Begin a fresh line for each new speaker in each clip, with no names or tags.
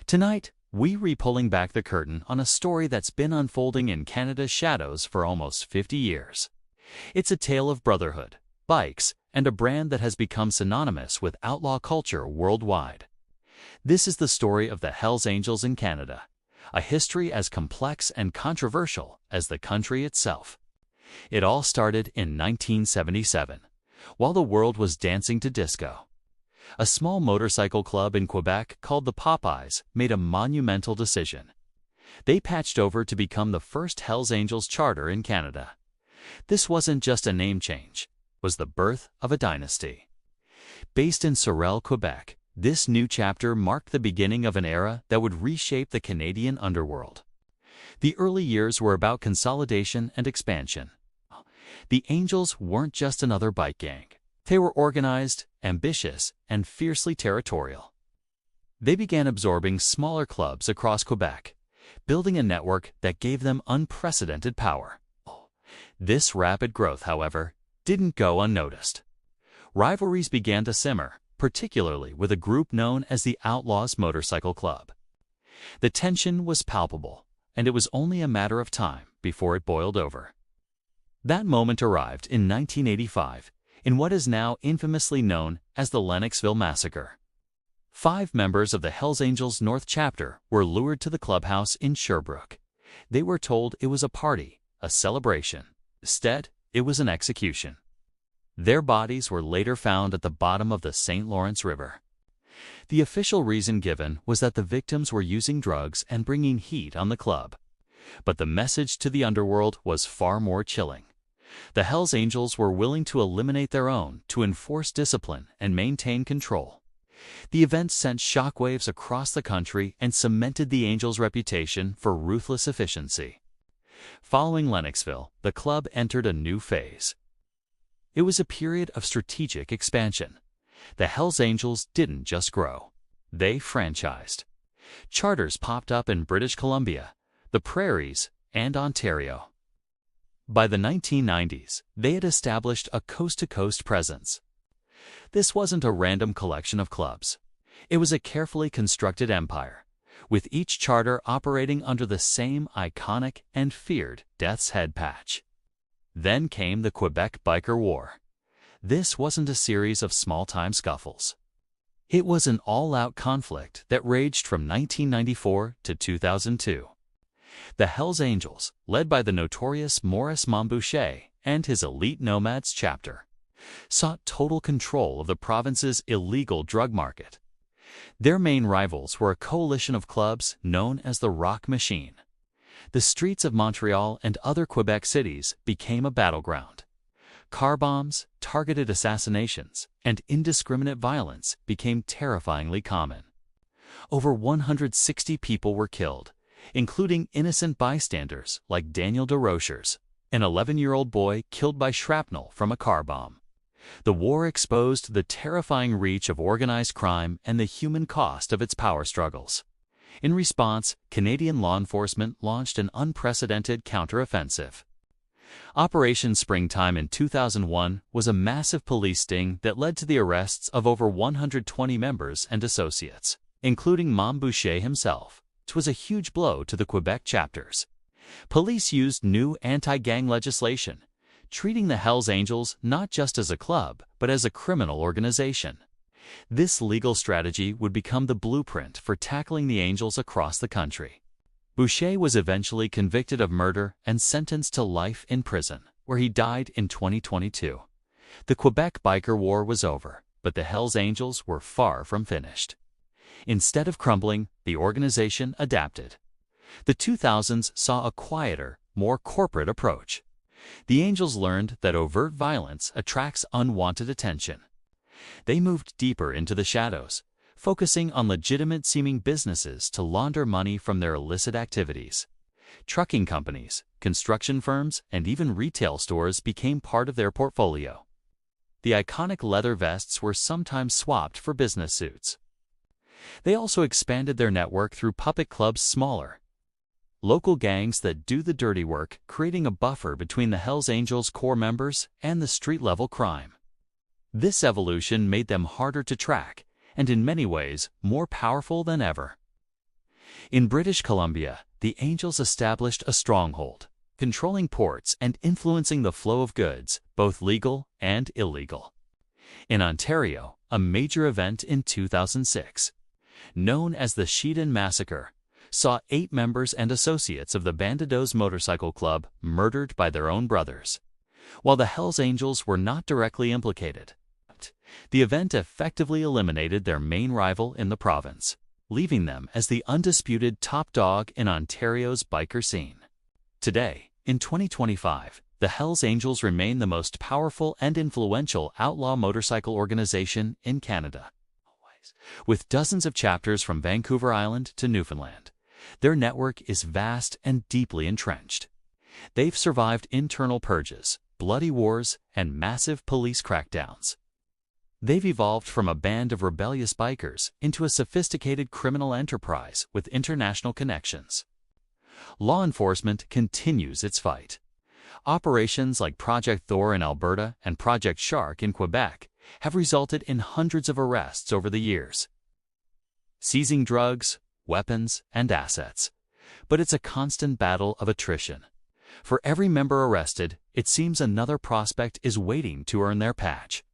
Tonight, we're pulling back the curtain on a story that's been unfolding in Canada's shadows for almost 50 years. It's a tale of brotherhood, bikes, and a brand that has become synonymous with outlaw culture worldwide. This is the story of the Hells Angels in Canada, a history as complex and controversial as the country itself. It all started in 1977, while the world was dancing to disco. A small motorcycle club in Quebec called the Popeyes made a monumental decision. They patched over to become the first Hells Angels charter in Canada. This wasn't just a name change, it was the birth of a dynasty. Based in Sorel, Quebec, this new chapter marked the beginning of an era that would reshape the Canadian underworld. The early years were about consolidation and expansion. The Angels weren't just another bike gang. They were organized, ambitious, and fiercely territorial. They began absorbing smaller clubs across Quebec, building a network that gave them unprecedented power. This rapid growth, however, didn't go unnoticed. Rivalries began to simmer, particularly with a group known as the Outlaws Motorcycle Club. The tension was palpable, and it was only a matter of time before it boiled over. That moment arrived in 1985, in what is now infamously known as the Lennoxville Massacre. 5 members of the Hells Angels North Chapter were lured to the clubhouse in Sherbrooke. They were told it was a party, a celebration. Instead, it was an execution. Their bodies were later found at the bottom of the St. Lawrence River. The official reason given was that the victims were using drugs and bringing heat on the club. But the message to the underworld was far more chilling. The Hells Angels were willing to eliminate their own to enforce discipline and maintain control. The event sent shockwaves across the country and cemented the Angels' reputation for ruthless efficiency. Following Lennoxville, the club entered a new phase. It was a period of strategic expansion. The Hells Angels didn't just grow. They franchised. Charters popped up in British Columbia, the Prairies, and Ontario. By the 1990s, they had established a coast-to-coast presence. This wasn't a random collection of clubs. It was a carefully constructed empire, with each charter operating under the same iconic and feared Death's Head patch. Then came the Quebec Biker War. This wasn't a series of small-time scuffles. It was an all-out conflict that raged from 1994 to 2002. The Hells Angels, led by the notorious Maurice Montboucher and his Elite Nomads chapter, sought total control of the province's illegal drug market. Their main rivals were a coalition of clubs known as the Rock Machine. The streets of Montreal and other Quebec cities became a battleground. Car bombs, targeted assassinations, and indiscriminate violence became terrifyingly common. Over 160 people were killed, including innocent bystanders like Daniel DeRochers, an 11-year-old boy killed by shrapnel from a car bomb. The war exposed the terrifying reach of organized crime and the human cost of its power struggles. In response, Canadian law enforcement launched an unprecedented counteroffensive. Operation Springtime in 2001 was a massive police sting that led to the arrests of over 120 members and associates, including Montboucher himself. It was a huge blow to the Quebec chapters. Police used new anti-gang legislation, treating the Hells Angels not just as a club, but as a criminal organization. This legal strategy would become the blueprint for tackling the Angels across the country. Boucher was eventually convicted of murder and sentenced to life in prison, where he died in 2022. The Quebec Biker War was over, but the Hells Angels were far from finished. Instead of crumbling, the organization adapted. The 2000s saw a quieter, more corporate approach. The Angels learned that overt violence attracts unwanted attention. They moved deeper into the shadows, focusing on legitimate-seeming businesses to launder money from their illicit activities. Trucking companies, construction firms, and even retail stores became part of their portfolio. The iconic leather vests were sometimes swapped for business suits. They also expanded their network through puppet clubs smaller, local gangs that do the dirty work, creating a buffer between the Hells Angels core members and the street-level crime. This evolution made them harder to track, and in many ways, more powerful than ever. In British Columbia, the Angels established a stronghold, controlling ports and influencing the flow of goods, both legal and illegal. In Ontario, a major event in 2006, known as the Sheehan Massacre, saw 8 members and associates of the Bandidos Motorcycle Club murdered by their own brothers. While the Hells Angels were not directly implicated, the event effectively eliminated their main rival in the province, leaving them as the undisputed top dog in Ontario's biker scene. Today, in 2025, the Hells Angels remain the most powerful and influential outlaw motorcycle organization in Canada. With dozens of chapters from Vancouver Island to Newfoundland, their network is vast and deeply entrenched. They've survived internal purges, bloody wars, and massive police crackdowns. They've evolved from a band of rebellious bikers into a sophisticated criminal enterprise with international connections. Law enforcement continues its fight. Operations like Project Thor in Alberta and Project Shark in Quebec have resulted in hundreds of arrests over the years, seizing drugs, weapons, and assets. But it's a constant battle of attrition. For every member arrested, it seems another prospect is waiting to earn their patch.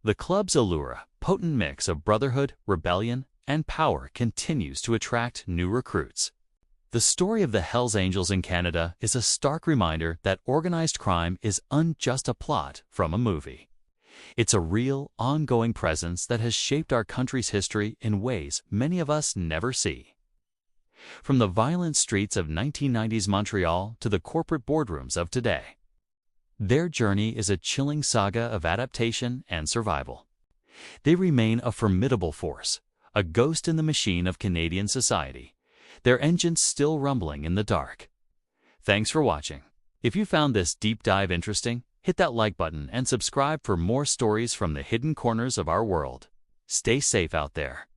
The club's allure, potent mix of brotherhood, rebellion, and power continues to attract new recruits. The story of the Hells Angels in Canada is a stark reminder that organized crime is just a plot from a movie. It's a real, ongoing presence that has shaped our country's history in ways many of us never see. From the violent streets of 1990s Montreal to the corporate boardrooms of today, their journey is a chilling saga of adaptation and survival. They remain a formidable force, a ghost in the machine of Canadian society, their engines still rumbling in the dark. Thanks for watching. If you found this deep dive interesting, hit that like button and subscribe for more stories from the hidden corners of our world. Stay safe out there.